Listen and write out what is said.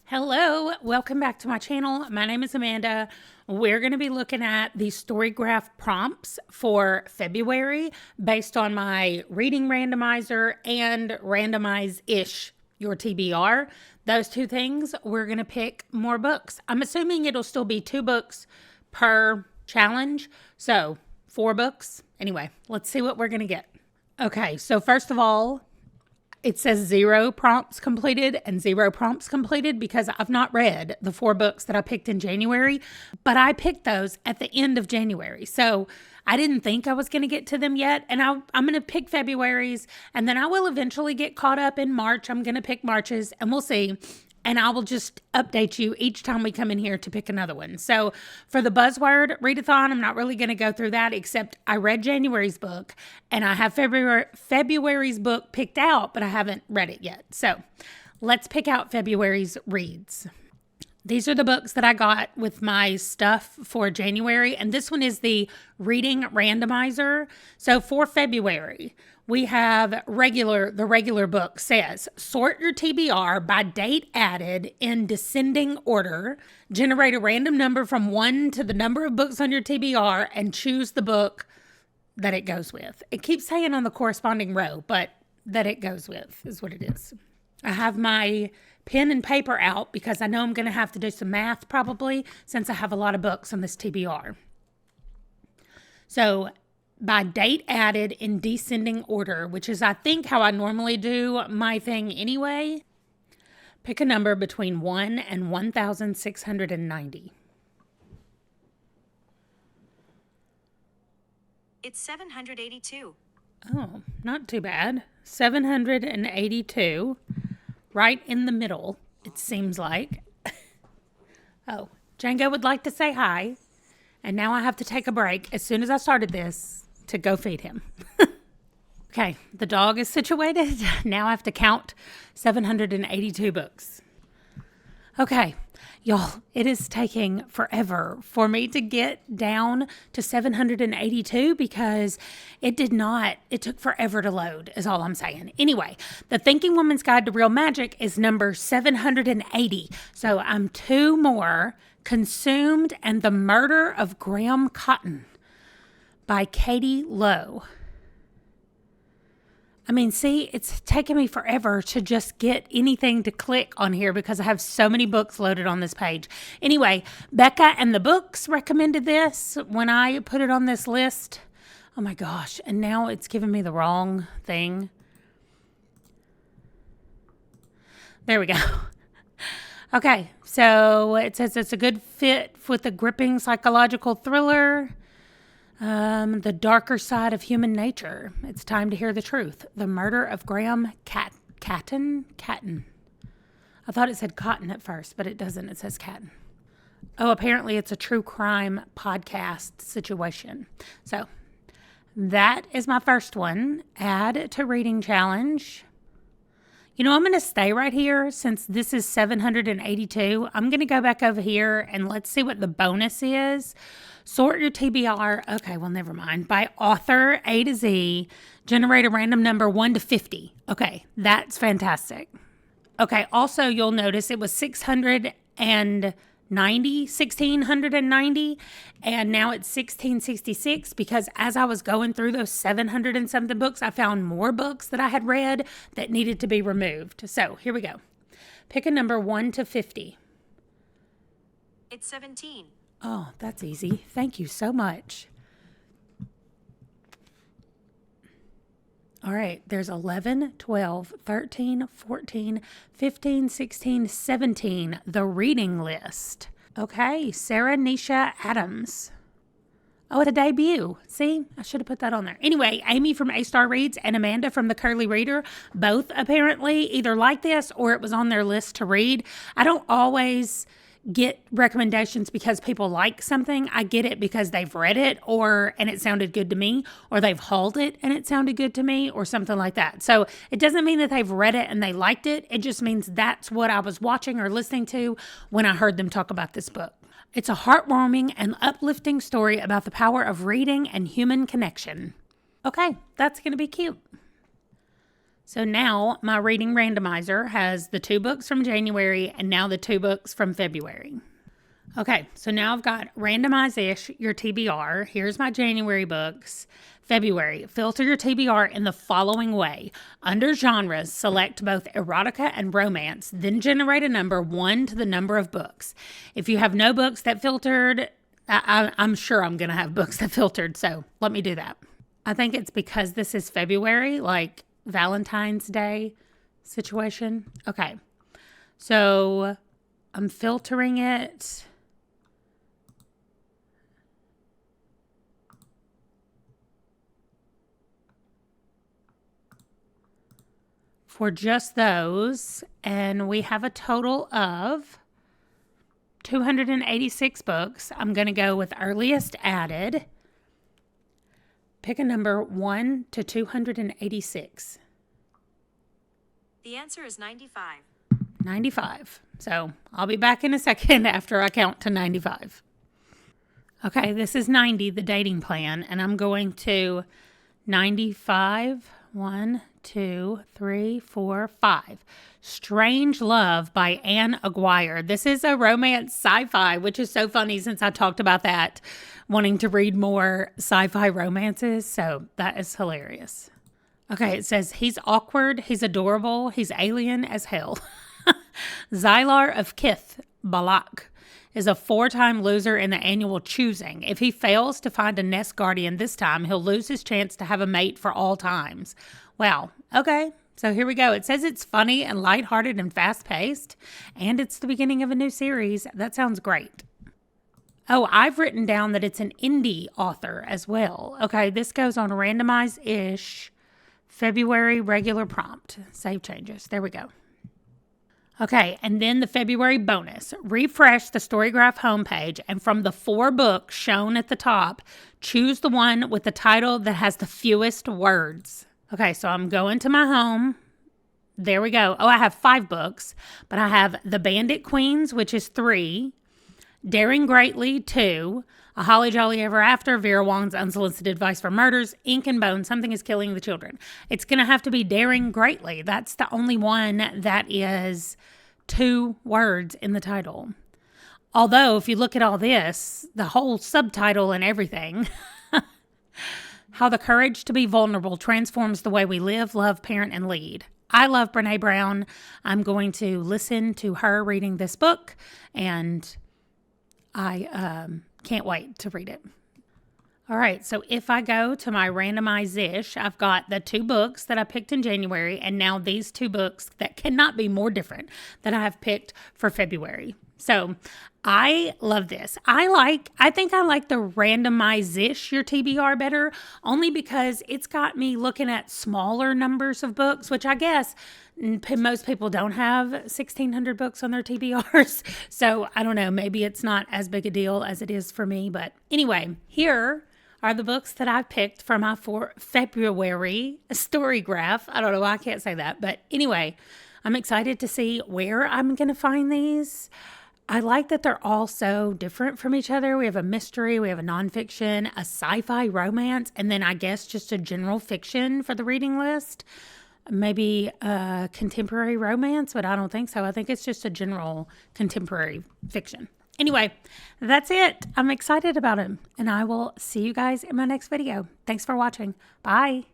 Hello, welcome back to my channel. My name is Amanda. We're going to be looking at the Storygraph prompts for February based on my reading randomizer and randomize-ish your TBR. Those two things, we're going to pick more books. I'm assuming it'll still be 2 books per challenge, so 4 books. Anyway, let's see what we're going to get. Okay, so first of all, it says 0 prompts completed and 0 prompts completed because I've not read the 4 books that I picked in January, but I picked those at the end of January. So I didn't think I was going to get to them yet. And I'm going to pick February's, and then I will eventually get caught up in March. I'm going to pick March's, and we'll see. And I will just update you each time we come in here to pick another one. So for the buzzword readathon, I'm not really going to go through that, except I read January's book and I have February's book picked out, but I haven't read it yet. So let's pick out February's reads. These are the books that I got with my stuff for January, and this one is the reading randomizer. So for February, we have the regular book says, sort your TBR by date added in descending order, generate a random number from 1 to the number of books on your TBR, and choose the book that it goes with. It keeps saying on the corresponding row, but that it goes with is what it is. I have my pen and paper out because I know I'm going to have to do some math probably since I have a lot of books on this TBR. So by date added in descending order, which is I think how I normally do my thing anyway, pick a number between 1 and 1,690. It's 782. Oh, not too bad. 782. Right in the middle, it seems like. Oh, Django would like to say hi. And now I have to take a break as soon as I started this to go feed him. Okay, the dog is situated. Now I have to count 782 books. Okay, y'all, it is taking forever for me to get down to 782 because it took forever to load, is all I'm saying. Anyway, The Thinking Woman's Guide to Real Magic is number 780. So I'm 2 more. Consumed and the Murder of Graham Cotton by Katie Lowe. I mean, see, it's taken me forever to just get anything to click on here because I have so many books loaded on this page. Anyway, Becca and the Books recommended this when I put it on this list. Oh my gosh, and now it's giving me the wrong thing. There we go. Okay, so it says it's a good fit with a gripping psychological thriller. The darker side of human nature. It's time to hear the truth. The Murder of Graham Catton. I thought it said Cotton at first, but it doesn't. It says Catton. Oh, apparently it's a true crime podcast situation. So that is my first one. Add to reading challenge. You know, I'm going to stay right here since this is 782. I'm going to go back over here and let's see what the bonus is. Sort your TBR. Okay, well, never mind. By author, A to Z. Generate a random number 1 to 50. Okay, that's fantastic. Okay, also you'll notice it was 1690, and now it's 1666 because as I was going through those 700 and something books, I found more books that I had read that needed to be removed. So here we go. Pick a number 1 to 50. It's 17. Oh, that's easy. Thank you so much. All right, there's 11, 12, 13, 14, 15, 16, 17, the reading list. Okay, Sarah Nisha Adams. Oh, it's a debut. See, I should have put that on there. Anyway, Amy from A-Star Reads and Amanda from The Curly Reader both apparently either like this or it was on their list to read. I don't always get recommendations because people like something. I get it because they've read it and it sounded good to me, or they've hauled it and it sounded good to me, or something like that. So it doesn't mean that they've read it and they liked it. It just means that's what I was watching or listening to when I heard them talk about this book. It's a heartwarming and uplifting story about the power of reading and human connection. Okay, that's going to be cute. So now my reading randomizer has the 2 books from January and now the 2 books from February. Okay, so now I've got randomize-ish your TBR. Here's my January books. February, filter your TBR in the following way. Under genres, select both erotica and romance, then generate a number 1 to the number of books. If you have no books that filtered, I'm sure I'm going to have books that filtered, so let me do that. I think it's because this is February, like Valentine's Day situation. Okay, so I'm filtering it. For just those, and we have a total of 286 books. I'm going to go with earliest added. Pick a number 1 to 286. The answer is 95. 95. So I'll be back in a second after I count to 95. Okay, this is 90, the dating plan, and I'm going to 95. 1, 2, 3, 4, 5. Strange Love by Anne Aguirre. This is a romance sci-fi, which is so funny since I talked about that, wanting to read more sci-fi romances. So that is hilarious. Okay, it says he's awkward, he's adorable, he's alien as hell. Xylar of Kith Balak is a 4-time loser in the annual choosing. If he fails to find a nest guardian this time, he'll lose his chance to have a mate for all times. Wow. Okay. So here we go. It says it's funny and lighthearted and fast-paced, and it's the beginning of a new series. That sounds great. Oh, I've written down that it's an indie author as well. Okay, this goes on randomize-ish February regular prompt. Save changes. There we go. Okay, and then the February bonus. Refresh the Storygraph homepage, and from the 4 books shown at the top, choose the one with the title that has the fewest words. Okay, so I'm going to my home. There we go. Oh, I have 5 books, but I have The Bandit Queens, which is 3, Daring Greatly, 2, A Holly Jolly Ever After, Vera Wong's Unsolicited Advice for Murders, Ink and Bone, Something is Killing the Children. It's going to have to be Daring Greatly. That's the only one that is 2 words in the title. Although, if you look at all this, the whole subtitle and everything, How the Courage to be Vulnerable Transforms the Way We Live, Love, Parent, and Lead. I love Brene Brown. I'm going to listen to her reading this book, and I can't wait to read it. All right, so if I go to my randomize-ish, I've got the 2 books that I picked in January, and now these 2 books that cannot be more different that I have picked for February. So I love this. I think I like the randomize-ish your TBR better, only because it's got me looking at smaller numbers of books, which I guess most people don't have 1,600 books on their TBRs. So I don't know, maybe it's not as big a deal as it is for me. But anyway, here are the books that I picked for my February Storygraph. I don't know why I can't say that. But anyway, I'm excited to see where I'm going to find these. I like that they're all so different from each other. We have a mystery, we have a nonfiction, a sci-fi romance, and then I guess just a general fiction for the reading list. Maybe a contemporary romance, but I don't think so. I think it's just a general contemporary fiction. Anyway, that's it. I'm excited about them, and I will see you guys in my next video. Thanks for watching. Bye.